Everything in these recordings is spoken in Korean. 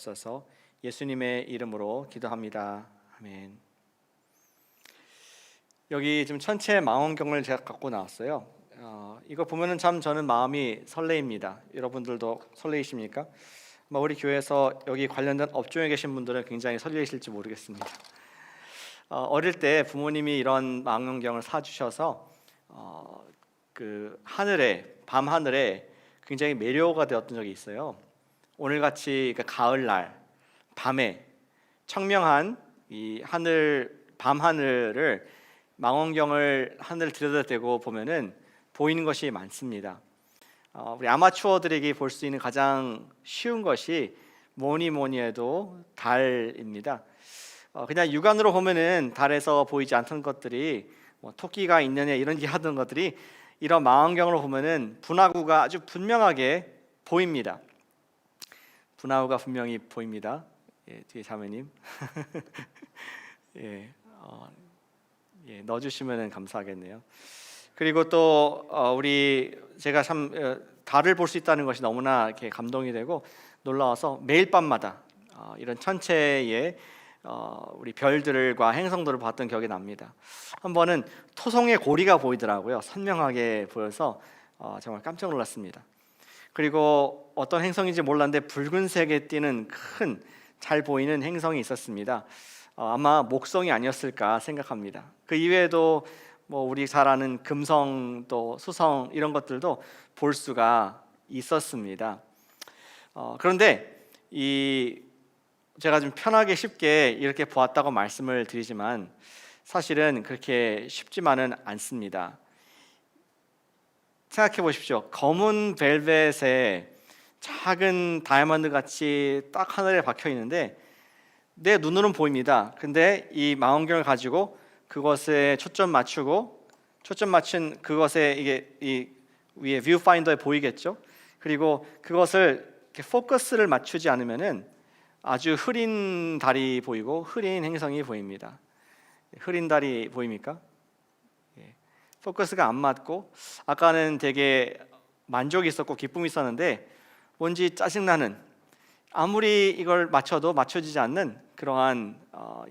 주옵소서. 예수님의 이름으로 기도합니다. 아멘. 여기 지금 천체 망원경을 제가 갖고 나왔어요. 이거 보면은 참 저는 마음이 설레입니다. 여러분들도 설레이십니까? 우리 교회에서 여기 관련된 업종에 계신 분들은 굉장히 설레이실지 모르겠습니다. 어릴 때 부모님이 이런 망원경을 사주셔서 그 하늘에, 밤 하늘에 굉장히 매료가 되었던 적이 있어요. 오늘같이 가을날 밤에 청명한 이 하늘, 밤 하늘을 망원경을 하늘 들여다대고 보면은 보이는 것이 많습니다. 우리 아마추어들에게 볼 수 있는 가장 쉬운 것이 뭐니 해도 달입니다. 그냥 육안으로 보면은 달에서 보이지 않던 것들이 토끼가 있느냐 이런 얘기 하던 것들이 이런 망원경으로 보면은 분화구가 아주 분명하게 보입니다. 분화구가 분명히 보입니다. 예, 뒤에 자매님 넣어주시면 감사하겠네요. 그리고 또 제가 참 달을 볼 수 있다는 것이 너무나 이렇게 감동이 되고 놀라워서 매일 밤마다 이런 천체의 우리 별들과 행성들을 봤던 기억이 납니다. 한 번은 토성의 고리가 보이더라고요. 선명하게 보여서 정말 깜짝 놀랐습니다. 그리고 어떤 행성인지 몰랐는데 붉은색에 띄는 큰 잘 보이는 행성이 있었습니다. 아마 목성이 아니었을까 생각합니다. 그 이외에도 우리 잘 아는 금성 또 수성 이런 것들도 볼 수가 있었습니다. 그런데 제가 좀 편하게 쉽게 이렇게 보았다고 말씀을 드리지만 사실은 그렇게 쉽지만은 않습니다. 생각해 보십시오. 검은 벨벳에 작은 다이아몬드 같이 딱 하늘에 박혀 있는데 내 눈으로는 보입니다. 근데 이 망원경을 가지고 그것에 초점 맞춘 그것에 이게 이 위에 뷰파인더에 보이겠죠. 그리고 그것을 이렇게 포커스를 맞추지 않으면은 아주 흐린 달이 보이고 흐린 행성이 보입니다. 흐린 달이 보입니까? 포커스가 안 맞고 아까는 되게 만족이 있었고 기쁨이 있었는데 뭔지 짜증나는, 아무리 이걸 맞춰도 맞춰지지 않는 그러한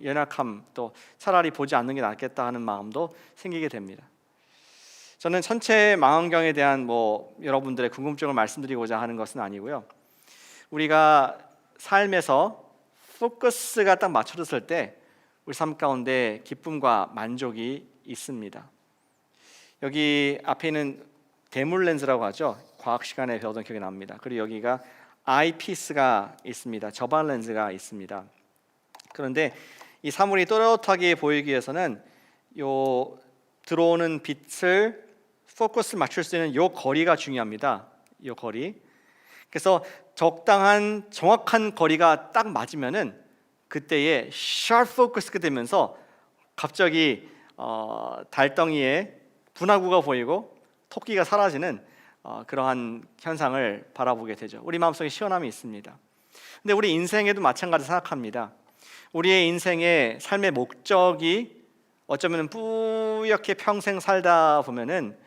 연약함, 또 차라리 보지 않는 게 낫겠다 하는 마음도 생기게 됩니다. 저는 천체 망원경에 대한 여러분들의 궁금증을 말씀드리고자 하는 것은 아니고요. 우리가 삶에서 포커스가 딱 맞춰졌을 때 우리 삶 가운데 기쁨과 만족이 있습니다. 여기 앞에 있는 대물 렌즈라고 하죠. 과학 시간에 배우던 기억이 납니다. 그리고 여기가 아이피스가 있습니다. 저반 렌즈가 있습니다. 그런데 이 사물이 또렷하게 보이기 위해서는 요 들어오는 빛을 포커스를 맞출 수 있는 요 거리가 중요합니다. 요 거리. 그래서 적당한 정확한 거리가 딱 맞으면은 그때에 샤프 포커스가 되면서 갑자기 달덩이에 분화구가 보이고 토끼가 사라지는 그러한 현상을 바라보게 되죠. 우리 마음속에 시원함이 있습니다. 근데 우리 인생에도 마찬가지로 생각합니다. 우리의 인생의 삶의 목적이 어쩌면 뿌옇게 평생 살다 보면은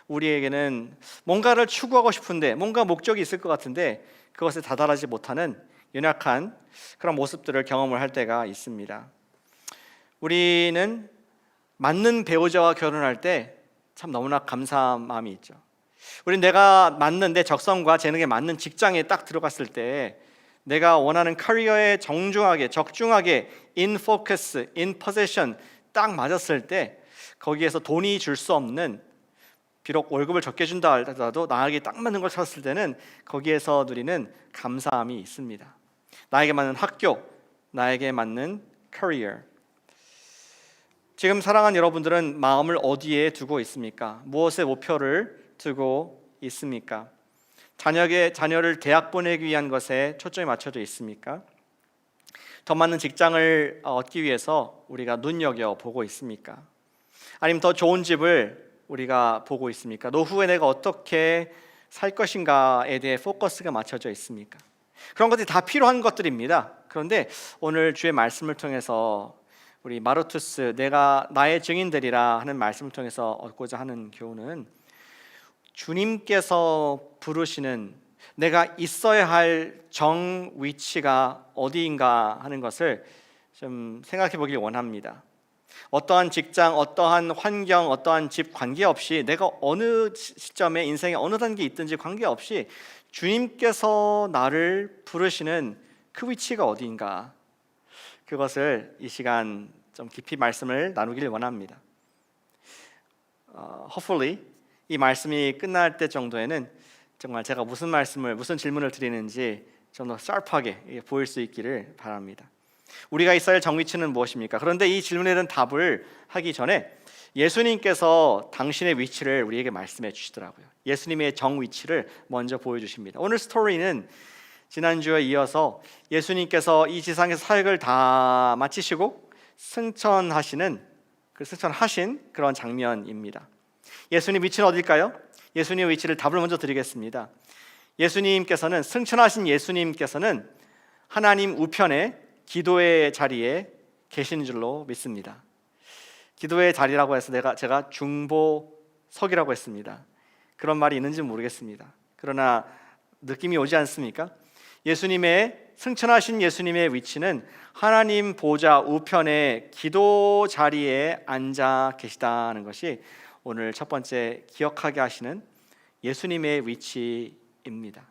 우리에게는 뭔가를 추구하고 싶은데 뭔가 목적이 있을 것 같은데 그것에 다다르지 못하는 연약한 그런 모습들을 경험을 할 때가 있습니다. 우리는 맞는 배우자와 결혼할 때 참 너무나 감사한 마음이 있죠. 우리는 내가 맞는 내 적성과 재능에 맞는 직장에 딱 들어갔을 때 내가 원하는 커리어에 적중하게 in focus, in possession 딱 맞았을 때 거기에서 돈이 줄 수 없는, 비록 월급을 적게 준다 하더라도 나에게 딱 맞는 걸 찾았을 때는 거기에서 누리는 감사함이 있습니다. 나에게 맞는 학교, 나에게 맞는 커리어. 지금 사랑하는 여러분들은 마음을 어디에 두고 있습니까? 무엇에 목표를 두고 있습니까? 자녀를 대학 보내기 위한 것에 초점이 맞춰져 있습니까? 더 많은 직장을 얻기 위해서 우리가 눈여겨보고 있습니까? 아니면 더 좋은 집을 우리가 보고 있습니까? 노후에 내가 어떻게 살 것인가에 대해 포커스가 맞춰져 있습니까? 그런 것들이 다 필요한 것들입니다. 그런데 오늘 주의 말씀을 통해서 우리 마르투스, 내가 나의 증인되리라 하는 말씀을 통해서 얻고자 하는 교훈은 주님께서 부르시는 내가 있어야 할 정 위치가 어디인가 하는 것을 좀 생각해 보길 원합니다. 어떠한 직장, 어떠한 환경, 어떠한 집 관계없이 내가 어느 시점에 인생의 어느 단계에 있든지 관계없이 주님께서 나를 부르시는 그 위치가 어디인가, 그것을 이 시간 좀 깊이 말씀을 나누길 원합니다. Hopefully 이 말씀이 끝날 때 정도에는 정말 제가 무슨 질문을 드리는지 좀 더 샤프하게 보일 수 있기를 바랍니다. 우리가 있어야 할 정위치는 무엇입니까? 그런데 이 질문에 대한 답을 하기 전에 예수님께서 당신의 위치를 우리에게 말씀해 주시더라고요. 예수님의 정위치를 먼저 보여주십니다. 오늘 스토리는 지난주에 이어서 예수님께서 이 지상에서 사역을 다 마치시고 승천하신 그런 장면입니다. 예수님 위치는 어딜까요? 예수님의 위치를 답을 먼저 드리겠습니다. 예수님께서는, 승천하신 예수님께서는 하나님 우편에 기도의 자리에 계신 줄로 믿습니다. 기도의 자리라고 해서 제가 중보석이라고 했습니다. 그런 말이 있는지 모르겠습니다. 그러나 느낌이 오지 않습니까? 승천하신 예수님의 위치는 하나님 보좌 우편의 기도 자리에 앉아 계시다는 것이 오늘 첫 번째 기억하게 하시는 예수님의 위치입니다.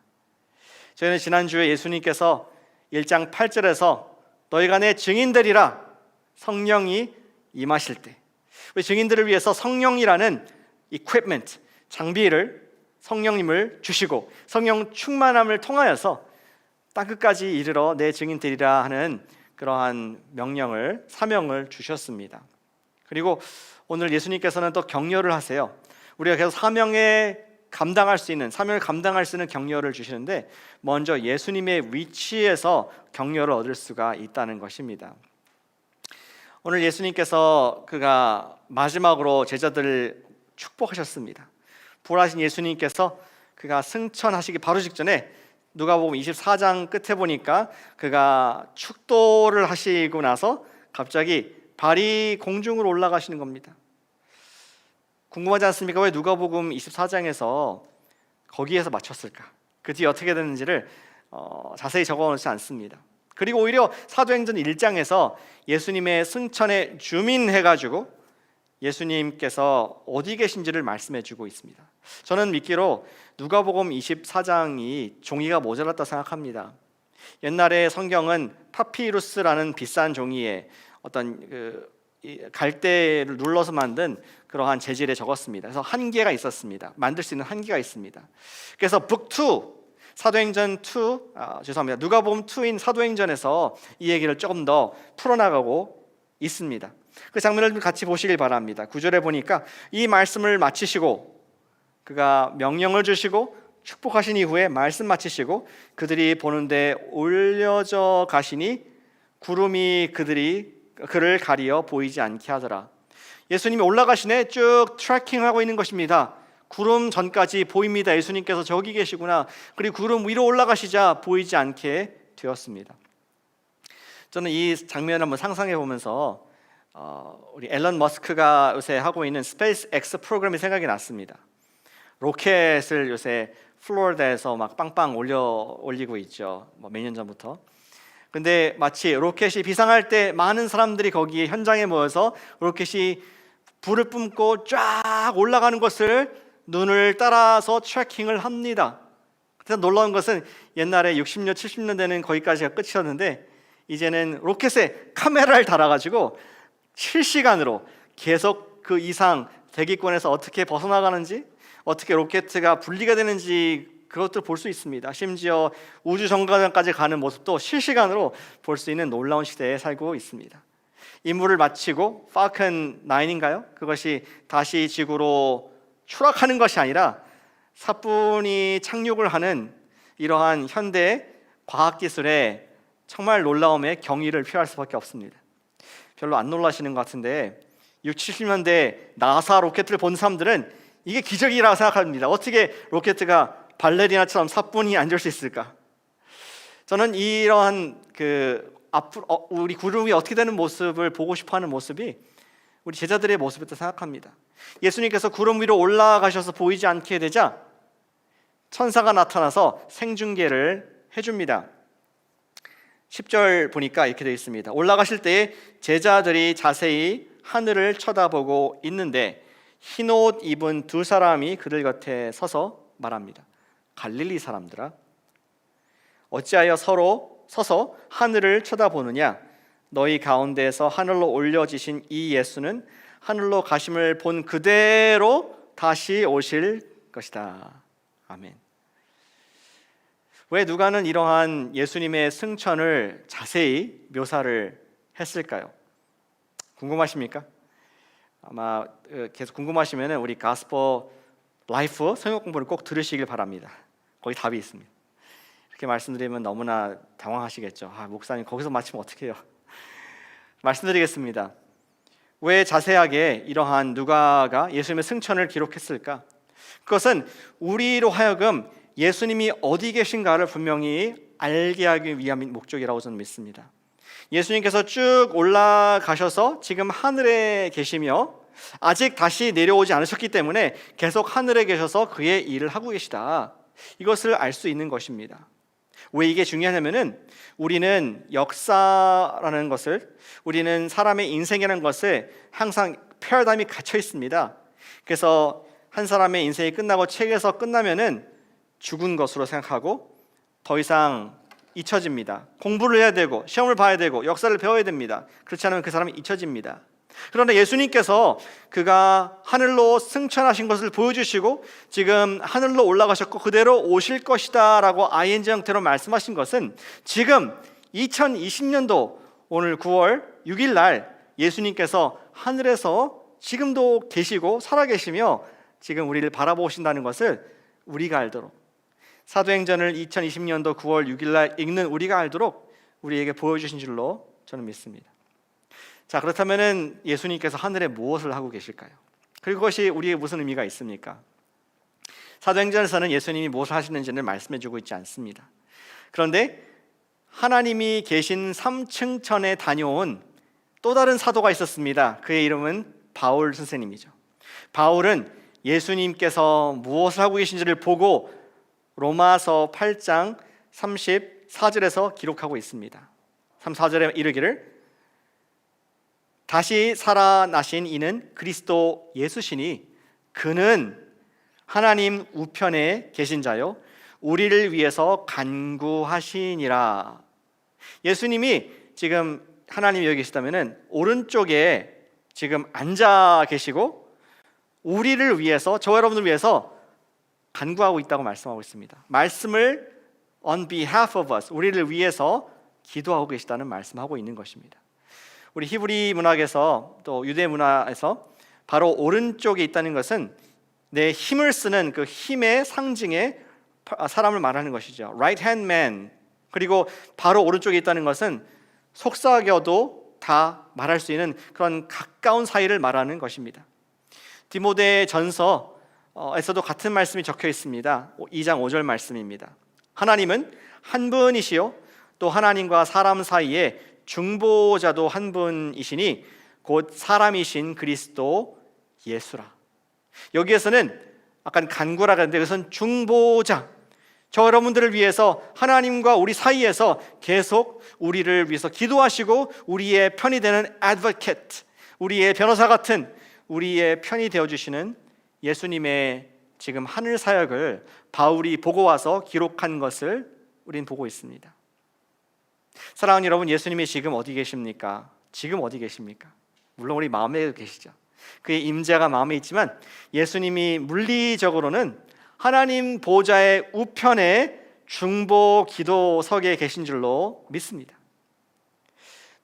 저희는 지난주에 예수님께서 1장 8절에서 너희가 내 증인들이라, 성령이 임하실 때, 우리 증인들을 위해서 성령이라는 equipment, 장비를, 성령님을 주시고 성령 충만함을 통하여서 땅끝까지 이르러 내 증인들이라 하는 그러한 사명을 주셨습니다. 그리고 오늘 예수님께서는 또 격려를 하세요. 우리가 계속 사명을 감당할 수 있는 격려를 주시는데, 먼저 예수님의 위치에서 격려를 얻을 수가 있다는 것입니다. 오늘 예수님께서 그가 마지막으로 제자들을 축복하셨습니다. 부활하신 예수님께서 그가 승천하시기 바로 직전에 누가복음 24장 끝에 보니까 그가 축도를 하시고 나서 갑자기 발이 공중으로 올라가시는 겁니다. 궁금하지 않습니까? 왜 누가복음 24장에서 거기에서 마쳤을까? 그 뒤에 어떻게 됐는지를 자세히 적어놓지 않습니다. 그리고 오히려 사도행전 1장에서 예수님의 승천에 주민해가지고 예수님께서 어디 계신지를 말씀해주고 있습니다. 저는 믿기로 누가복음 24장이 종이가 모자랐다 생각합니다. 옛날에 성경은 파피루스라는 비싼 종이에 어떤 갈대를 눌러서 만든 그러한 재질에 적었습니다. 그래서 한계가 있었습니다. 만들 수 있는 한계가 있습니다. 그래서 북2 사도행전 2 누가복음 2인 사도행전에서 이 얘기를 조금 더 풀어나가고 있습니다. 그 장면을 같이 보시길 바랍니다. 9절에 보니까 이 말씀을 마치시고 그가 명령을 주시고 축복하신 이후에 말씀 마치시고 그들이 보는데 올려져 가시니 구름이 그를 가리어 보이지 않게 하더라. 예수님이 올라가시네 쭉 트래킹하고 있는 것입니다. 구름 전까지 보입니다. 예수님께서 저기 계시구나. 그리고 구름 위로 올라가시자 보이지 않게 되었습니다. 저는 이 장면을 한번 상상해 보면서 우리 앨런 머스크가 요새 하고 있는 스페이스 X 프로그램이 생각이 났습니다. 로켓을 요새 플로리다에서 막 빵빵 올리고 있죠. 몇 년 전부터. 근데 마치 로켓이 비상할 때 많은 사람들이 거기에 현장에 모여서 로켓이 불을 뿜고 쫙 올라가는 것을 눈을 따라서 트래킹을 합니다. 그래서 놀라운 것은 옛날에 60년, 70년대는 거기까지가 끝이었는데 이제는 로켓에 카메라를 달아가지고 실시간으로 계속 그 이상 대기권에서 어떻게 벗어나가는지, 어떻게 로켓가 분리가 되는지 그것도 볼 수 있습니다. 심지어 우주 정거장까지 가는 모습도 실시간으로 볼 수 있는 놀라운 시대에 살고 있습니다. 임무를 마치고 팔컨 9인가요? 그것이 다시 지구로 추락하는 것이 아니라 사뿐히 착륙을 하는 이러한 현대 과학기술의 정말 놀라움에 경의를 표할 수밖에 없습니다. 별로 안 놀라시는 것 같은데 60, 70년대 나사 로켓을 본 사람들은 이게 기적이라고 생각합니다. 어떻게 로켓가 발레리나처럼 사뿐히 앉을 수 있을까? 저는 이러한 우리 구름이 어떻게 되는 모습을 보고 싶어하는 모습이 우리 제자들의 모습이라고 생각합니다. 예수님께서 구름 위로 올라가셔서 보이지 않게 되자 천사가 나타나서 생중계를 해줍니다. 10절 보니까 이렇게 되어 있습니다. 올라가실 때에 제자들이 자세히 하늘을 쳐다보고 있는데 흰옷 입은 두 사람이 그들 곁에 서서 말합니다. 갈릴리 사람들아, 어찌하여 서로 서서 하늘을 쳐다보느냐? 너희 가운데에서 하늘로 올려지신 이 예수는 하늘로 가심을 본 그대로 다시 오실 것이다. 아멘. 왜 누가는 이러한 예수님의 승천을 자세히 묘사를 했을까요? 궁금하십니까? 아마 계속 궁금하시면 우리 가스퍼 라이프 성역 공부를 꼭 들으시길 바랍니다. 거기 답이 있습니다. 이렇게 말씀드리면 너무나 당황하시겠죠. 목사님 거기서 맞히면 어떡해요? 말씀드리겠습니다. 왜 자세하게 이러한 누가가 예수님의 승천을 기록했을까? 그것은 우리로 하여금 예수님이 어디 계신가를 분명히 알게 하기 위한 목적이라고 저는 믿습니다. 예수님께서 쭉 올라가셔서 지금 하늘에 계시며 아직 다시 내려오지 않으셨기 때문에 계속 하늘에 계셔서 그의 일을 하고 계시다. 이것을 알 수 있는 것입니다. 왜 이게 중요하냐면은 우리는 역사라는 것을, 우리는 사람의 인생이라는 것을 항상 패러다임이 갇혀 있습니다. 그래서 한 사람의 인생이 끝나고 책에서 끝나면은 죽은 것으로 생각하고 더 이상 잊혀집니다. 공부를 해야 되고 시험을 봐야 되고 역사를 배워야 됩니다. 그렇지 않으면 그 사람이 잊혀집니다. 그런데 예수님께서 그가 하늘로 승천하신 것을 보여주시고 지금 하늘로 올라가셨고 그대로 오실 것이다 라고 ING 형태로 말씀하신 것은 지금 2020년도 오늘 9월 6일 날 예수님께서 하늘에서 지금도 계시고 살아계시며 지금 우리를 바라보신다는 것을 우리가 알도록, 사도행전을 2020년도 9월 6일 날 읽는 우리가 알도록 우리에게 보여주신 줄로 저는 믿습니다. 자, 그렇다면 예수님께서 하늘에 무엇을 하고 계실까요? 그리고 그것이 우리에게 무슨 의미가 있습니까? 사도행전에서는 예수님이 무엇을 하시는지는 말씀해주고 있지 않습니다. 그런데 하나님이 계신 3층천에 다녀온 또 다른 사도가 있었습니다. 그의 이름은 바울 선생님이죠. 바울은 예수님께서 무엇을 하고 계신지를 보고 로마서 8장 34절에서 기록하고 있습니다. 34절에 이르기를 다시 살아나신 이는 그리스도 예수시니 그는 하나님 우편에 계신 자요 우리를 위해서 간구하시니라. 예수님이 지금 하나님이 여기 계시다면은 오른쪽에 지금 앉아 계시고 우리를 위해서, 저와 여러분을 위해서 간구하고 있다고 말씀하고 있습니다. 말씀을 on behalf of us, 우리를 위해서 기도하고 계시다는 말씀하고 있는 것입니다. 우리 히브리 문학에서 또 유대 문화에서 바로 오른쪽에 있다는 것은 내 힘을 쓰는 그 힘의 상징의 사람을 말하는 것이죠. Right hand man. 그리고 바로 오른쪽에 있다는 것은 속삭여도 다 말할 수 있는 그런 가까운 사이를 말하는 것입니다. 디모데 전서에서도 같은 말씀이 적혀 있습니다. 2장 5절 말씀입니다. 하나님은 한 분이시요 또 하나님과 사람 사이에 중보자도 한 분이시니 곧 사람이신 그리스도 예수라. 여기에서는 약간 간구라고 하는데 그것은 중보자, 저 여러분들을 위해서 하나님과 우리 사이에서 계속 우리를 위해서 기도하시고 우리의 편이 되는 advocate, 우리의 변호사 같은 우리의 편이 되어주시는 예수님의 지금 하늘 사역을 바울이 보고 와서 기록한 것을 우린 보고 있습니다. 사랑하는 여러분, 예수님이 지금 어디 계십니까? 지금 어디 계십니까? 물론 우리 마음에 계시죠. 그의 임재가 마음에 있지만 예수님이 물리적으로는 하나님 보좌의 우편에 중보 기도석에 계신 줄로 믿습니다.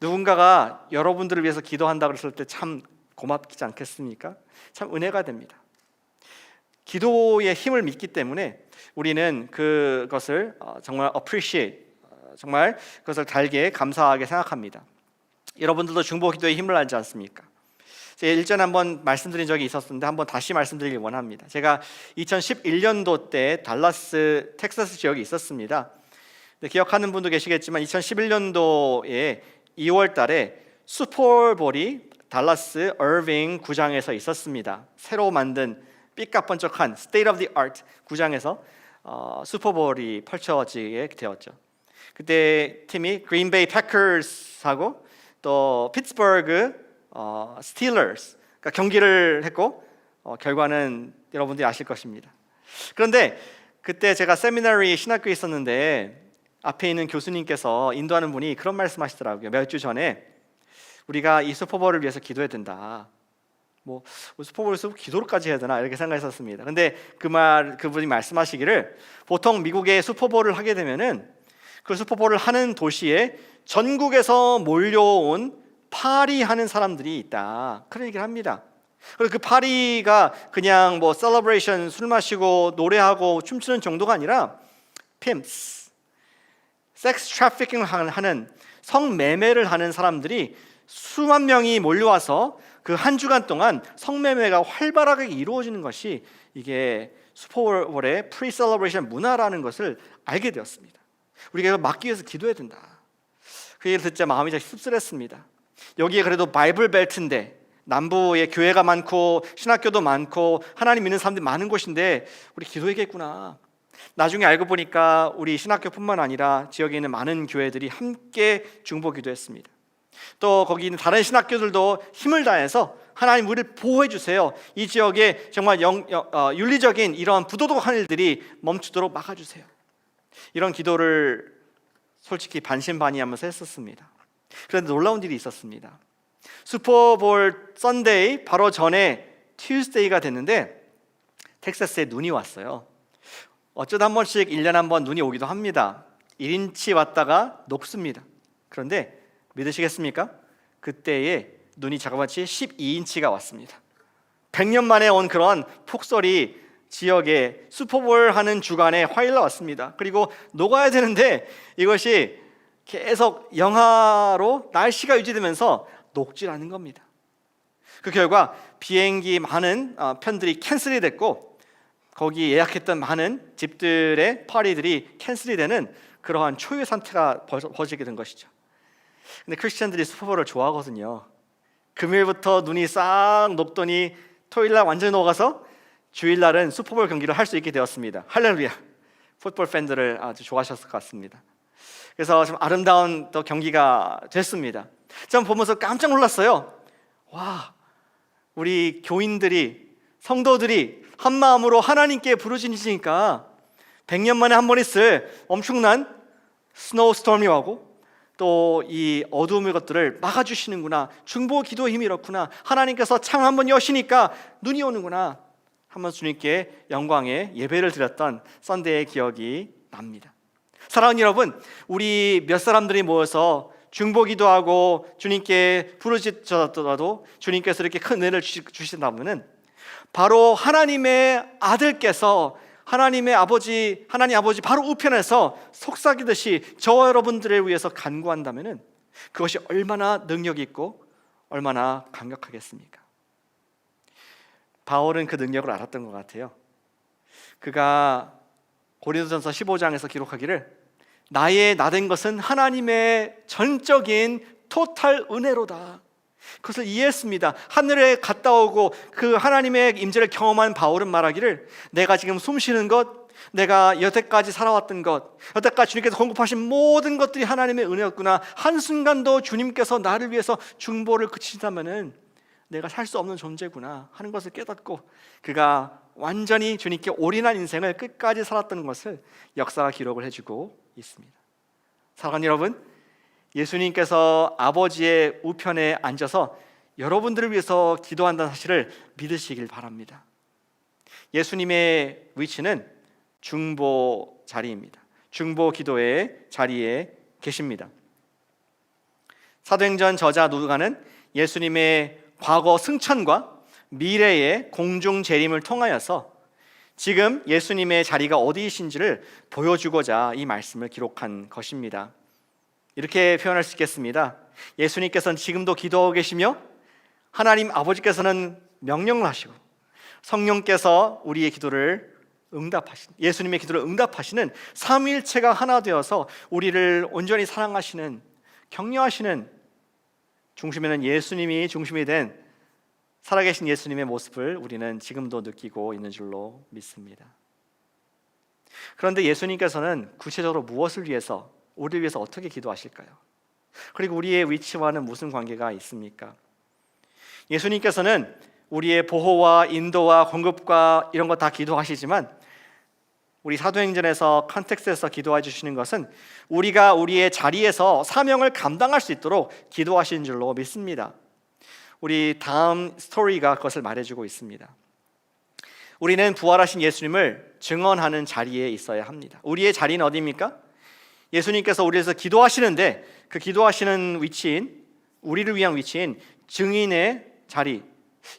누군가가 여러분들을 위해서 기도한다고 했을 때 참 고맙지 않겠습니까? 참 은혜가 됩니다. 기도의 힘을 믿기 때문에 우리는 그것을 정말 appreciate, 정말 그것을 달게 감사하게 생각합니다. 여러분들도 중보 기도의 힘을 알지 않습니까? 제가 일전에 한번 말씀드린 적이 있었는데 한번 다시 말씀드리길 원합니다. 제가 2011년도 때 달라스 텍사스 지역에 있었습니다. 기억하는 분도 계시겠지만 2011년도에 2월 달에 슈퍼볼이 달라스 어빙 구장에서 있었습니다. 새로 만든 삐까번쩍한 State of the Art 구장에서 슈퍼볼이 펼쳐지게 되었죠. 그때 팀이 그린베이 패커스하고 또 피츠버그 스틸러스 그러니까 경기를 했고 결과는 여러분들이 아실 것입니다. 그런데 그때 제가 세미나리 신학교에 있었는데 앞에 있는 교수님께서 인도하는 분이 그런 말씀하시더라고요. 몇 주 전에 우리가 이 슈퍼볼을 위해서 기도해야 된다. 뭐 슈퍼볼에서 기도까지 해야 되나 이렇게 생각했었습니다. 근데 그분이 말씀하시기를 보통 미국의 슈퍼볼을 하게 되면은 그 슈퍼볼을 하는 도시에 전국에서 몰려온 파리하는 사람들이 있다. 그런 얘기를 합니다. 그리고 그 파리가 그냥 뭐 셀러브레이션 술 마시고 노래하고 춤추는 정도가 아니라 pimps, 섹스 트래피킹을 하는 성매매를 하는 사람들이 수만 명이 몰려와서 그 한 주간 동안 성매매가 활발하게 이루어지는 것이 이게 슈퍼볼의 프리 셀러브레이션 문화라는 것을 알게 되었습니다. 우리가 이걸 막기 위해서 기도해야 된다. 그 얘기를 듣자 마음이 좀 씁쓸했습니다. 여기에 그래도 바이블 벨트인데 남부에 교회가 많고 신학교도 많고 하나님 믿는 사람들이 많은 곳인데 우리 기도해야겠구나. 나중에 알고 보니까 우리 신학교뿐만 아니라 지역에 있는 많은 교회들이 함께 중보 기도했습니다. 또 거기 있는 다른 신학교들도 힘을 다해서 하나님 우리를 보호해 주세요. 이 지역에 정말 윤리적인 이런 부도덕한 일들이 멈추도록 막아주세요. 이런 기도를 솔직히 반신반의하면서 했었습니다. 그런데 놀라운 일이 있었습니다. 슈퍼볼 선데이 바로 전에 튜스데이가 됐는데 텍사스에 눈이 왔어요. 어쩌다 한 번씩 1년에 한 번 눈이 오기도 합니다. 1인치 왔다가 녹습니다. 그런데 믿으시겠습니까? 그때에 눈이 자그마치 12인치가 왔습니다. 100년 만에 온 그런 폭설이 지역에 슈퍼볼 하는 주간에 화일러 왔습니다. 그리고 녹아야 되는데 이것이 계속 영하로 날씨가 유지되면서 녹질 않은 겁니다. 그 결과 비행기 많은 편들이 캔슬이 됐고 거기 예약했던 많은 집들의 파리들이 캔슬이 되는 그러한 초유 상태가 벌어지게 된 것이죠. 근데 크리스천들이 슈퍼볼을 좋아하거든요. 금요일부터 눈이 싹 녹더니 토요일날 완전히 녹아서 주일날은 슈퍼볼 경기를 할 수 있게 되었습니다. 할렐루야. 풋볼 팬들을 아주 좋아하셨을 것 같습니다. 그래서 좀 아름다운 또 경기가 됐습니다. 전 보면서 깜짝 놀랐어요. 와, 우리 교인들이 성도들이 한 마음으로 하나님께 부르짖으니까 100년 만에 한 번 있을 엄청난 스노우 스톰이 오고 또 이 어두움의 것들을 막아주시는구나. 중보 기도의 힘이 이렇구나. 하나님께서 창 한번 여시니까 눈이 오는구나. 한번 주님께 영광의 예배를 드렸던 썬데이의 기억이 납니다. 사랑하는 여러분, 우리 몇 사람들이 모여서 중보 기도하고 주님께 부르짖더라도 주님께서 이렇게 큰 은혜를 주신다면은 바로 하나님의 아들께서 하나님 아버지 바로 우편에서 속삭이듯이 저와 여러분들을 위해서 간구한다면은 그것이 얼마나 능력 있고 얼마나 강력하겠습니까? 바울은 그 능력을 알았던 것 같아요. 그가 고린도전서 15장에서 기록하기를 나의 나된 것은 하나님의 전적인 토탈 은혜로다. 그것을 이해했습니다. 하늘에 갔다 오고 그 하나님의 임재를 경험한 바울은 말하기를 내가 지금 숨쉬는 것, 내가 여태까지 살아왔던 것, 여태까지 주님께서 공급하신 모든 것들이 하나님의 은혜였구나. 한순간도 주님께서 나를 위해서 중보를 그치신다면은 내가 살 수 없는 존재구나 하는 것을 깨닫고 그가 완전히 주님께 올인한 인생을 끝까지 살았던 것을 역사가 기록을 해주고 있습니다. 사랑하는 여러분, 예수님께서 아버지의 우편에 앉아서 여러분들을 위해서 기도한다는 사실을 믿으시길 바랍니다. 예수님의 위치는 중보 자리입니다. 중보 기도의 자리에 계십니다. 사도행전 저자 누가는 예수님의 과거 승천과 미래의 공중 재림을 통하여서 지금 예수님의 자리가 어디이신지를 보여주고자 이 말씀을 기록한 것입니다. 이렇게 표현할 수 있겠습니다. 예수님께서는 지금도 기도하고 계시며 하나님 아버지께서는 명령을 하시고 성령께서 우리의 기도를 예수님의 기도를 응답하시는 삼위일체가 하나 되어서 우리를 온전히 사랑하시는 격려하시는 중심에는 예수님이 중심이 된 살아계신 예수님의 모습을 우리는 지금도 느끼고 있는 줄로 믿습니다. 그런데 예수님께서는 구체적으로 무엇을 위해서, 우리를 위해서 어떻게 기도하실까요? 그리고 우리의 위치와는 무슨 관계가 있습니까? 예수님께서는 우리의 보호와 인도와 공급과 이런 거 다 기도하시지만 우리 사도행전에서 컨텍스트에서 기도해 주시는 것은 우리가 우리의 자리에서 사명을 감당할 수 있도록 기도하시는 줄로 믿습니다. 우리 다음 스토리가 그것을 말해주고 있습니다. 우리는 부활하신 예수님을 증언하는 자리에 있어야 합니다. 우리의 자리는 어디입니까? 예수님께서 우리에서 기도하시는데 그 기도하시는 위치인, 우리를 위한 위치인 증인의 자리,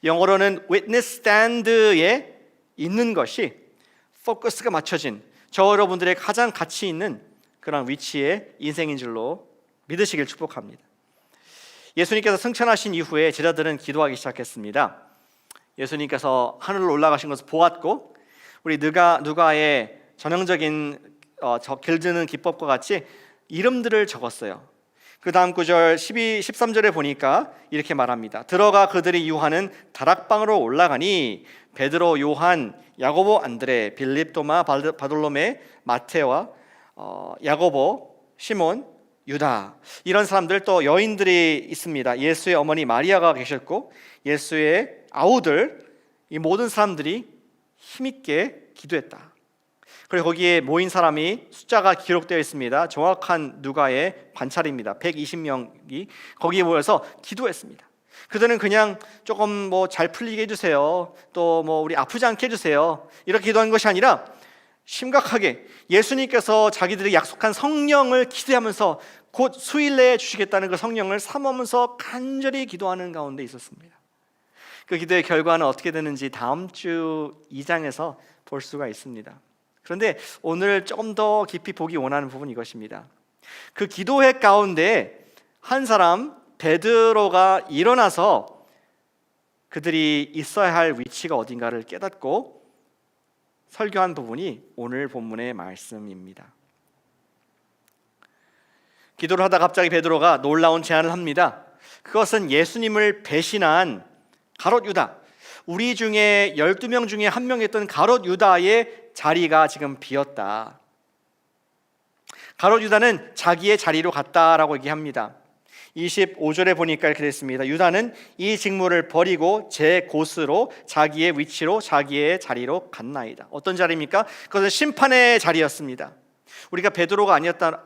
영어로는 witness stand에 있는 것이 포커스가 맞춰진 저 여러분들의 가장 가치 있는 그런 위치의 인생인 줄로 믿으시길 축복합니다. 예수님께서 승천하신 이후에 제자들은 기도하기 시작했습니다. 예수님께서 하늘로 올라가신 것을 보았고 우리 누가의 전형적인 길드는 기법과 같이 이름들을 적었어요. 그 다음 구절 13절에 보니까 이렇게 말합니다. 들어가 그들이 유하는 다락방으로 올라가니 베드로, 요한, 야고보, 안드레, 빌립, 도마, 바돌로메, 마테와 야고보, 시몬, 유다, 이런 사람들, 또 여인들이 있습니다. 예수의 어머니 마리아가 계셨고 예수의 아우들, 이 모든 사람들이 힘있게 기도했다. 그리고 거기에 모인 사람이 숫자가 기록되어 있습니다. 정확한 누가의 관찰입니다. 120명이 거기에 모여서 기도했습니다. 그들은 그냥 조금 뭐 잘 풀리게 해주세요, 또 뭐 우리 아프지 않게 해주세요, 이렇게 기도한 것이 아니라 심각하게 예수님께서 자기들이 약속한 성령을 기대하면서 곧 수일 내에 주시겠다는 그 성령을 삼으면서 간절히 기도하는 가운데 있었습니다. 그 기도의 결과는 어떻게 되는지 다음 주 2장에서 볼 수가 있습니다. 그런데 오늘 조금 더 깊이 보기 원하는 부분은 이것입니다. 그 기도회 가운데 한 사람 베드로가 일어나서 그들이 있어야 할 위치가 어딘가를 깨닫고 설교한 부분이 오늘 본문의 말씀입니다. 기도를 하다 갑자기 베드로가 놀라운 제안을 합니다. 그것은 예수님을 배신한 가롯 유다, 우리 중에 12명 중에 한 명이었던 가롯 유다의 자리가 지금 비었다. 가롯 유다는 자기의 자리로 갔다라고 얘기합니다. 25절에 보니까 이렇게 됐습니다. 유다는 이 직무를 버리고 제 곳으로, 자기의 위치로, 자기의 자리로 갔나이다. 어떤 자리입니까? 그것은 심판의 자리였습니다. 우리가 베드로가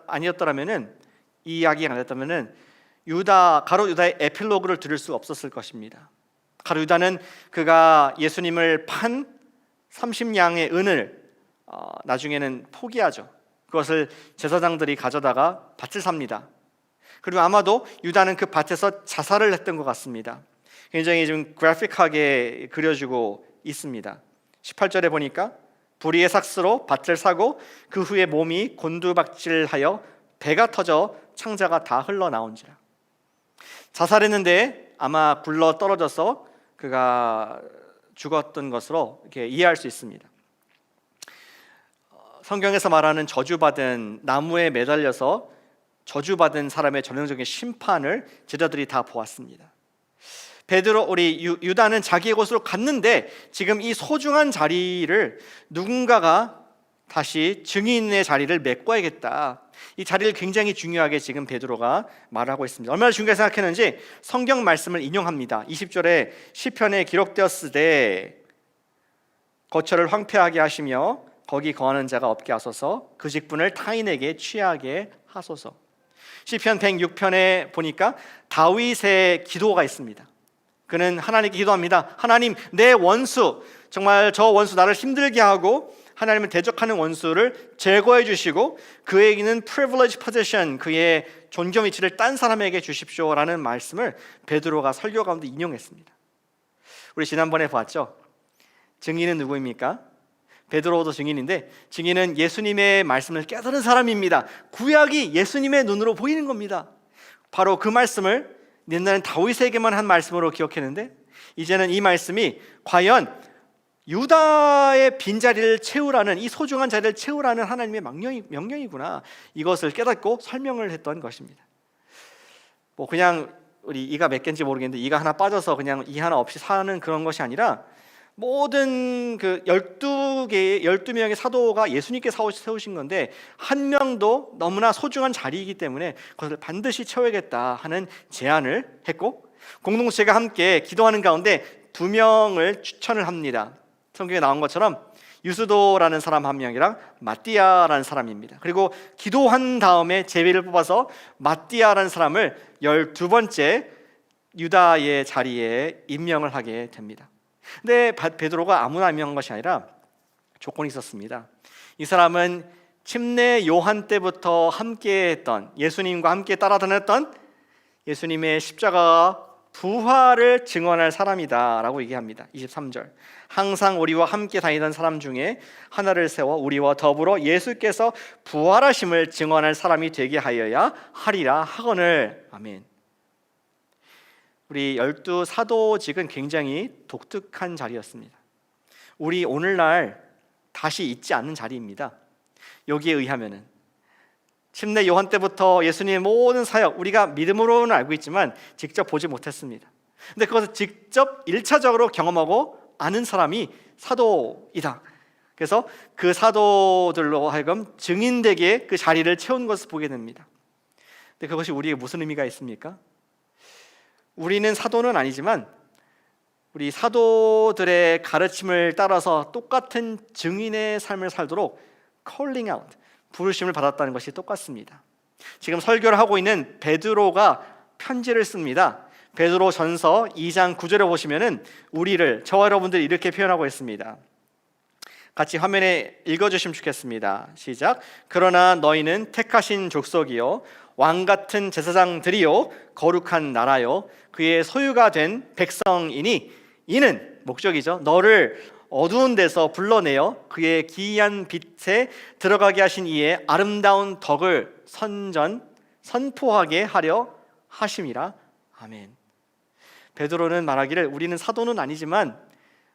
아니었더라면은, 이 이야기가 아니었다면은 가롯 유다의 에필로그를 들을 수 없었을 것입니다. 가롯 유다는 그가 예수님을 판 30냥의 은을 나중에는 포기하죠. 그것을 제사장들이 가져다가 밭을 삽니다. 그리고 아마도 유다는 그 밭에서 자살을 했던 것 같습니다. 굉장히 좀 그래픽하게 그려지고 있습니다. 18절에 보니까 불의의 삭스로 밭을 사고 그 후에 몸이 곤두박질하여 배가 터져 창자가 다 흘러나온지라. 자살했는데 아마 굴러 떨어져서 그가 죽었던 것으로 이렇게 이해할 수 있습니다. 성경에서 말하는 저주받은, 나무에 매달려서 저주받은 사람의 전형적인 심판을 제자들이 다 보았습니다. 우리 유다는 자기의 곳으로 갔는데 지금 이 소중한 자리를 누군가가 다시 증인의 자리를 메꿔야겠다. 이 자리를 굉장히 중요하게 지금 베드로가 말하고 있습니다. 얼마나 중요하게 생각했는지 성경 말씀을 인용합니다. 20절에 시편에 기록되었으되 거처를 황폐하게 하시며 거기 거하는 자가 없게 하소서, 그 직분을 타인에게 취하게 하소서. 시편 106편에 보니까 다윗의 기도가 있습니다. 그는 하나님께 기도합니다. 하나님, 내 원수, 정말 저 원수, 나를 힘들게 하고 하나님을 대적하는 원수를 제거해 주시고 그에게는 privileged position, 그의 존경 위치를 딴 사람에게 주십시오라는 말씀을 베드로가 설교 가운데 인용했습니다. 우리 지난번에 봤죠? 증인은 누구입니까? 베드로도 증인인데, 증인은 예수님의 말씀을 깨달은 사람입니다. 구약이 예수님의 눈으로 보이는 겁니다. 바로 그 말씀을 옛날엔 다윗에게만 한 말씀으로 기억했는데 이제는 이 말씀이 과연 유다의 빈자리를 채우라는, 이 소중한 자리를 채우라는 하나님의 명령이구나, 이것을 깨닫고 설명을 했던 것입니다. 뭐 그냥 우리 이가 몇 개인지 모르겠는데 이가 하나 빠져서 그냥 이 하나 없이 사는 그런 것이 아니라 모든 그 12명의 사도가 예수님께 세우신 건데 한 명도 너무나 소중한 자리이기 때문에 그것을 반드시 채워야겠다 하는 제안을 했고, 공동체가 함께 기도하는 가운데 2명을 추천을 합니다. 성경에 나온 것처럼 유스도라는 사람 1명이랑 마띠아라는 사람입니다. 그리고 기도한 다음에 제비를 뽑아서 마띠아라는 사람을 12번째 유다의 자리에 임명을 하게 됩니다. 근데 베드로가 아무나 임명한 것이 아니라 조건이 있었습니다. 이 사람은 침례 요한 때부터 함께했던, 예수님과 함께 따라다녔던 예수님의 십자가 부활을 증언할 사람이다 라고 얘기합니다. 23절, 항상 우리와 함께 다니던 사람 중에 하나를 세워 우리와 더불어 예수께서 부활하심을 증언할 사람이 되게 하여야 하리라 하거늘. 아멘. 우리 12 사도직은 굉장히 독특한 자리였습니다. 우리 오늘날 다시 있지 않는 자리입니다. 여기에 의하면은 침례 요한 때부터 예수님의 모든 사역, 우리가 믿음으로는 알고 있지만 직접 보지 못했습니다. 근데 그것을 직접 1차적으로 경험하고 아는 사람이 사도이다. 그래서 그 사도들로 하여금 증인되게 그 자리를 채운 것을 보게 됩니다. 근데 그것이 우리에게 무슨 의미가 있습니까? 우리는 사도는 아니지만 우리 사도들의 가르침을 따라서 똑같은 증인의 삶을 살도록 calling out, 부르심을 받았다는 것이 똑같습니다. 지금 설교를 하고 있는 베드로가 편지를 씁니다. 베드로 전서 2장 9절에 보시면은 우리를, 저와 여러분들이 이렇게 표현하고 있습니다. 같이 화면에 읽어주시면 좋겠습니다. 시작. 그러나 너희는 택하신 족속이요 왕같은 제사장들이요 거룩한 나라요 그의 소유가 된 백성이니, 이는 목적이죠. 너를 어두운 데서 불러내어 그의 기이한 빛에 들어가게 하신 이의 아름다운 덕을 선포하게 하려 하심이라. 아멘. 베드로는 말하기를 우리는 사도는 아니지만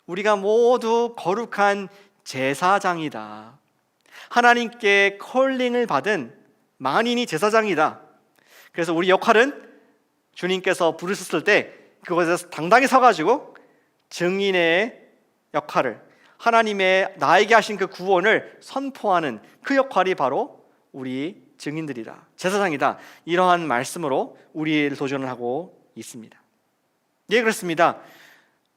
우리가 모두 거룩한 제사장이다. 하나님께 콜링을 받은 만인이 제사장이다. 그래서 우리 역할은 주님께서 부르셨을 때 그곳에서 당당히 서가지고 증인의 역할을, 하나님의 나에게 하신 그 구원을 선포하는 그 역할이 바로 우리 증인들이다, 제사장이다. 이러한 말씀으로 우리를 도전을 하고 있습니다. 예, 그렇습니다.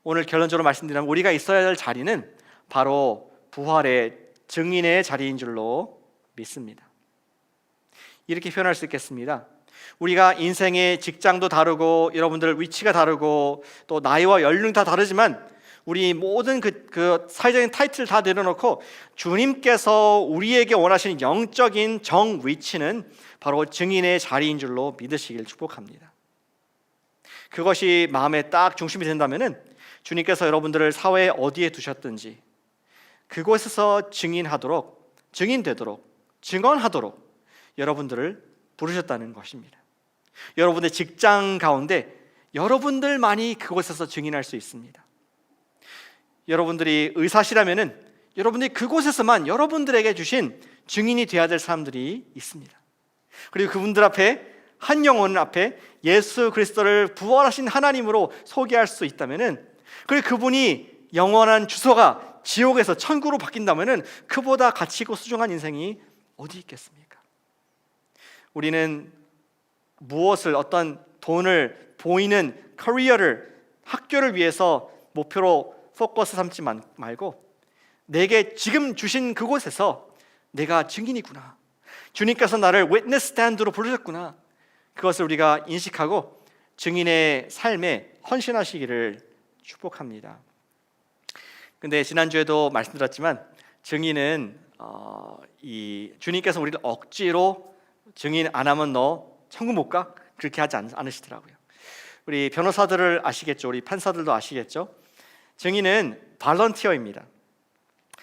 오늘 결론적으로 말씀드리면 우리가 있어야 할 자리는 바로 부활의 증인의 자리인 줄로 믿습니다. 이렇게 표현할 수 있겠습니다. 우리가 인생의 직장도 다르고 여러분들 위치가 다르고 또 나이와 연령 다 다르지만 우리 모든 그 사회적인 타이틀을 다 내려놓고 주님께서 우리에게 원하시는 영적인 정 위치는 바로 증인의 자리인 줄로 믿으시길 축복합니다. 그것이 마음에 딱 중심이 된다면은 주님께서 여러분들을 사회에 어디에 두셨든지 그곳에서 증인되도록 증언하도록 여러분들을 부르셨다는 것입니다. 여러분의 직장 가운데 여러분들만이 그곳에서 증인할 수 있습니다. 여러분들이 의사시라면은 여러분들이 그곳에서만 여러분들에게 주신 증인이 되어야 될 사람들이 있습니다. 그리고 그분들 앞에, 한 영혼 앞에 예수 그리스도를 부활하신 하나님으로 소개할 수 있다면은, 그리고 그분이 영원한 주소가 지옥에서 천국으로 바뀐다면은 그보다 가치 있고 소중한 인생이 어디 있겠습니까? 우리는 무엇을, 어떤 돈을, 보이는 커리어를, 학교를 위해서 목표로 포커스 삼지 말고 내게 지금 주신 그곳에서 내가 증인이구나, 주님께서 나를 witness stand으로 부르셨구나, 그것을 우리가 인식하고 증인의 삶에 헌신하시기를 축복합니다. 근데 지난주에도 말씀드렸지만 증인은 이 주님께서 우리를 억지로 증인 안 하면 너 천국 못 가? 그렇게 하지 않으시더라고요. 우리 변호사들을 아시겠죠? 우리 판사들도 아시겠죠? 증인은 발런티어입니다.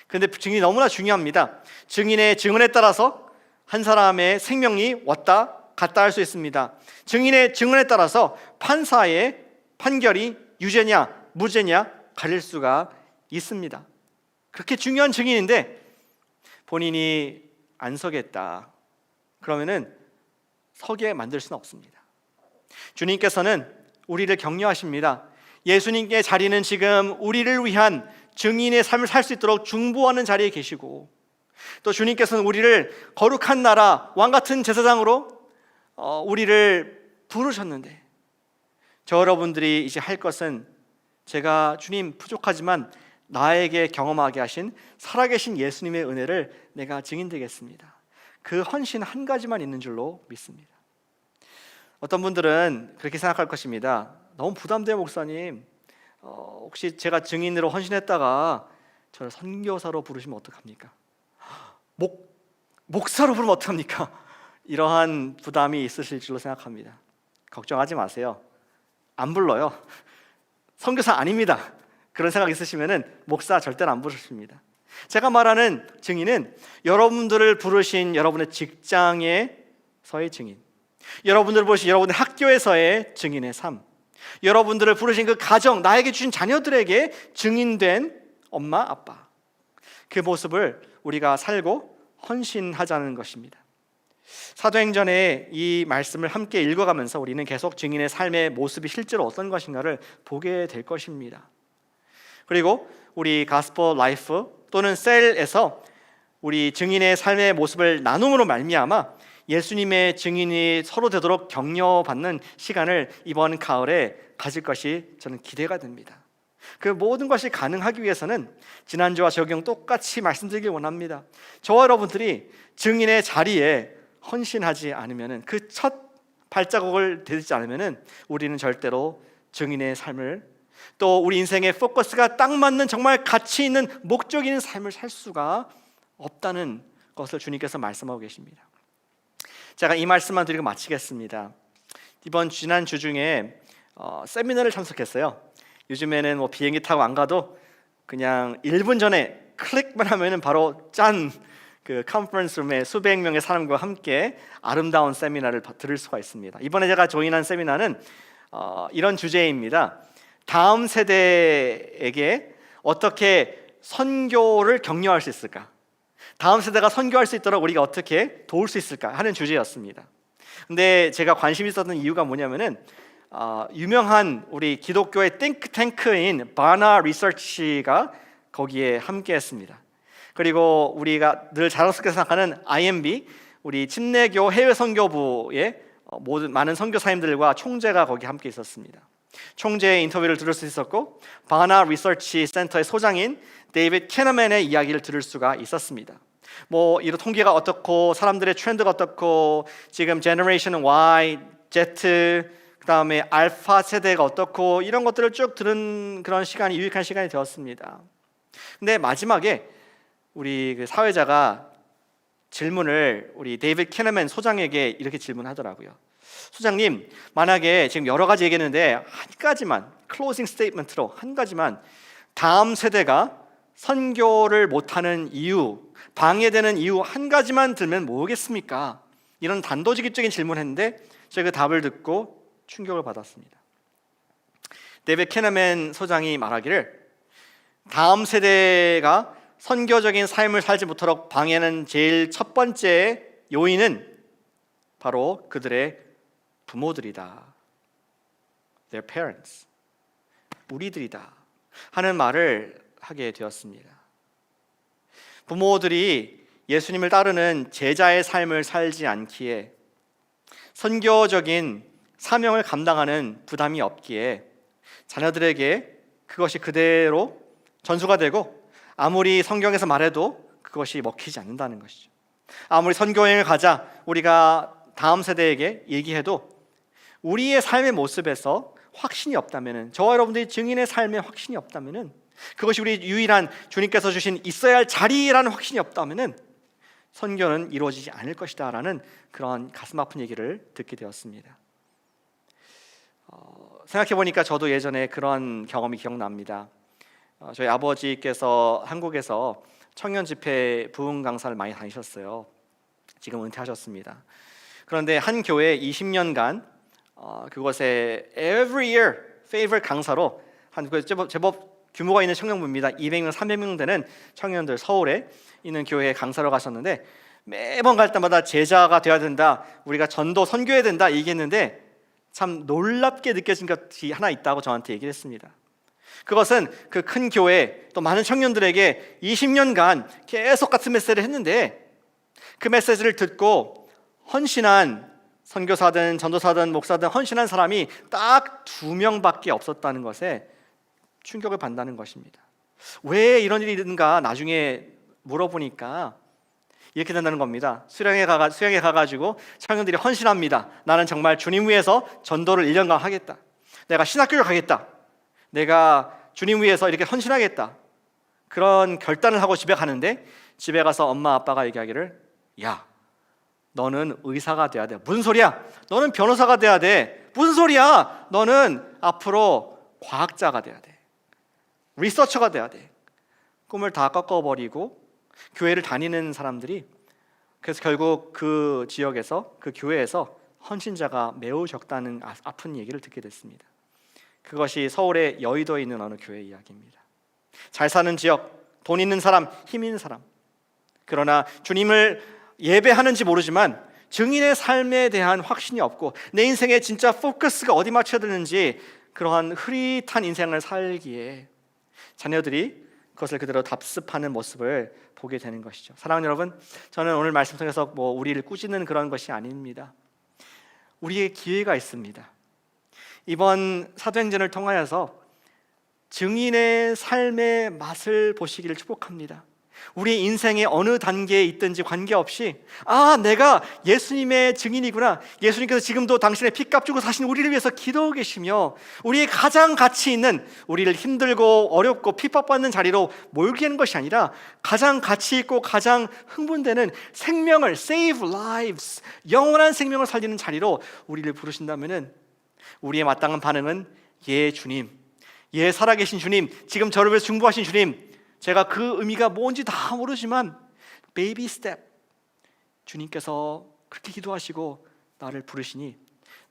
근데 증인이 너무나 중요합니다. 증인의 증언에 따라서 한 사람의 생명이 왔다 갔다 할 수 있습니다. 증인의 증언에 따라서 판사의 판결이 유죄냐 무죄냐 갈릴 수가 있습니다. 그렇게 중요한 증인인데 본인이 안 서겠다 그러면은 서게 만들 수는 없습니다. 주님께서는 우리를 격려하십니다. 예수님의 자리는 지금 우리를 위한 증인의 삶을 살 수 있도록 중보하는 자리에 계시고, 또 주님께서는 우리를 거룩한 나라, 왕 같은 제사장으로 우리를 부르셨는데, 저 여러분들이 이제 할 것은 제가 주님 부족하지만 나에게 경험하게 하신 살아계신 예수님의 은혜를 내가 증인되겠습니다. 그 헌신 한 가지만 있는 줄로 믿습니다. 어떤 분들은 그렇게 생각할 것입니다. 너무 부담돼요, 목사님. 혹시 제가 증인으로 헌신했다가 저를 선교사로 부르시면 어떡합니까? 목사로 부르면 어떡합니까? 이러한 부담이 있으실 줄로 생각합니다. 걱정하지 마세요. 안 불러요. 선교사 아닙니다. 그런 생각 있으시면은 목사 절대로 안 부르십니다. 제가 말하는 증인은 여러분들을 부르신 여러분의 직장에서의 증인, 여러분들을 부르신 여러분의 학교에서의 증인의 삶, 여러분들을 부르신 그 가정, 나에게 주신 자녀들에게 증인된 엄마, 아빠, 그 모습을 우리가 살고 헌신하자는 것입니다. 사도행전의 이 말씀을 함께 읽어가면서 우리는 계속 증인의 삶의 모습이 실제로 어떤 것인가를 보게 될 것입니다. 그리고 우리 가스퍼 라이프 또는 셀에서 우리 증인의 삶의 모습을 나눔으로 말미암아 예수님의 증인이 서로 되도록 격려받는 시간을 이번 가을에 가질 것이 저는 기대가 됩니다. 그 모든 것이 가능하기 위해서는 지난주와 적용 똑같이 말씀드리길 원합니다. 저와 여러분들이 증인의 자리에 헌신하지 않으면, 그 첫 발자국을 디디지 않으면 우리는 절대로 증인의 삶을, 또 우리 인생의 포커스가 딱 맞는 정말 가치 있는 목적 있는 삶을 살 수가 없다는 것을 주님께서 말씀하고 계십니다. 제가 이 말씀만 드리고 마치겠습니다. 지난주 중에 세미나를 참석했어요. 요즘에는 비행기 타고 안 가도 그냥 1분 전에 클릭만 하면은 바로 그 컨퍼런스 룸에 수백 명의 사람과 함께 아름다운 세미나를 들을 수가 있습니다. 이번에 제가 조인한 세미나는 이런 주제입니다. 다음 세대에게 어떻게 선교를 격려할 수 있을까? 다음 세대가 선교할 수 있도록 우리가 어떻게 도울 수 있을까 하는 주제였습니다. 근데 제가 관심 있었던 이유가 뭐냐면은 유명한 우리 기독교의 띵크탱크인 바나 리서치가 거기에 함께했습니다. 그리고 우리가 늘 자랑스럽게 생각하는 IMB, 우리 침례교 해외 선교부의 모든 많은 선교사님들과 총재가 거기 함께 있었습니다. 총재의 인터뷰를 들을 수 있었고, 바나 리서치 센터의 소장인 데이비드 캐너맨의 이야기를 들을 수가 있었습니다. 이런 통계가 어떻고, 사람들의 트렌드가 어떻고, 지금 제너레이션 Y, Z, 그 다음에 알파 세대가 어떻고, 이런 것들을 쭉 들은 그런 시간이 유익한 시간이 되었습니다. 근데 마지막에 우리 그 사회자가 질문을 우리 데이비드 캐너맨 소장에게 이렇게 질문하더라고요. 소장님, 만약에 지금 여러 가지 얘기했는데 한 가지만, 클로징 스테이트먼트로 한 가지만, 다음 세대가 선교를 못하는 이유, 방해되는 이유 한 가지만 들면 뭐겠습니까? 이런 단도직입적인 질문을 했는데 제가 그 답을 듣고 충격을 받았습니다. 데이비드 캐너맨 소장이 말하기를, 다음 세대가 선교적인 삶을 살지 못하도록 방해하는 제일 첫 번째 요인은 바로 그들의 부모들이다. Their parents. 우리들이다 하는 말을 하게 되었습니다. 부모들이 예수님을 따르는 제자의 삶을 살지 않기에, 선교적인 사명을 감당하는 부담이 없기에 자녀들에게 그것이 그대로 전수가 되고, 아무리 성경에서 말해도 그것이 먹히지 않는다는 것이죠. 아무리 선교여행을 가자 우리가 다음 세대에게 얘기해도 우리의 삶의 모습에서 확신이 없다면, 저와 여러분들이 증인의 삶에 확신이 없다면, 그것이 우리 유일한 주님께서 주신 있어야 할 자리라는 확신이 없다면 선교는 이루어지지 않을 것이다 라는 그런 가슴 아픈 얘기를 듣게 되었습니다. 생각해보니까 저도 예전에 그런 경험이 기억납니다. 저희 아버지께서 한국에서 청년 집회 부흥 강사를 많이 다니셨어요. 지금 은퇴하셨습니다. 그런데 한 교회 20년간 그곳에 every year favorite 강사로 한 제법 규모가 있는 청년부입니다. 200명, 300명 되는 청년들, 서울에 있는 교회에 강사로 가셨는데 매번 갈 때마다 제자가 되어야 된다, 우리가 전도 선교해야 된다 얘기했는데 참 놀랍게 느껴진 것이 하나 있다고 저한테 얘기를 했습니다. 그것은 그 큰 교회 또 많은 청년들에게 20년간 계속 같은 메시지를 했는데, 그 메시지를 듣고 헌신한 선교사든 전도사든 목사든 헌신한 사람이 딱 2명밖에 없었다는 것에 충격을 받는다는 것입니다. 왜 이런 일이 있는가 나중에 물어보니까 이렇게 된다는 겁니다. 수련회 가가지고 청년들이 헌신합니다. 나는 정말 주님 위해서 전도를 1년간 하겠다. 내가 신학교를 가겠다. 내가 주님 위해서 이렇게 헌신하겠다. 그런 결단을 하고 집에 가는데, 집에 가서 엄마 아빠가 얘기하기를, 야, 너는 의사가 돼야 돼. 무슨 소리야? 너는 변호사가 돼야 돼. 무슨 소리야? 너는 앞으로 과학자가 돼야 돼. 리서처가 돼야 돼. 꿈을 다 꺾어버리고 교회를 다니는 사람들이, 그래서 결국 그 지역에서, 그 교회에서 헌신자가 매우 적다는 아픈 얘기를 듣게 됐습니다. 그것이 서울의 여의도에 있는 어느 교회 이야기입니다. 잘 사는 지역, 돈 있는 사람, 힘 있는 사람, 그러나 주님을 예배하는지 모르지만 증인의 삶에 대한 확신이 없고 내 인생의 진짜 포커스가 어디 맞춰야 되는지 그러한 흐릿한 인생을 살기에 자녀들이 그것을 그대로 답습하는 모습을 보게 되는 것이죠. 사랑하는 여러분, 저는 오늘 말씀 통해서 우리를 꾸짖는 그런 것이 아닙니다. 우리의 기회가 있습니다. 이번 사도행전을 통하여서 증인의 삶의 맛을 보시기를 축복합니다. 우리 인생의 어느 단계에 있든지 관계없이, 내가 예수님의 증인이구나, 예수님께서 지금도 당신의 피값 주고 사신 우리를 위해서 기도하고 계시며 우리의 가장 가치 있는, 우리를 힘들고 어렵고 핍박받는 자리로 몰게 하는 것이 아니라 가장 가치 있고 가장 흥분되는 생명을, save lives, 영원한 생명을 살리는 자리로 우리를 부르신다면 우리의 마땅한 반응은, 예 주님, 예 살아계신 주님, 지금 저를 위해서 중보하신 주님, 제가 그 의미가 뭔지 다 모르지만 베이비 스텝, 주님께서 그렇게 기도하시고 나를 부르시니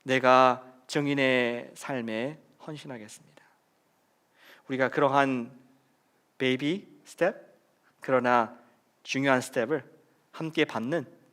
내가 증인의 삶에 헌신하겠습니다. 우리가 그러한 베이비 스텝, 그러나 중요한 스텝을 함께 밟는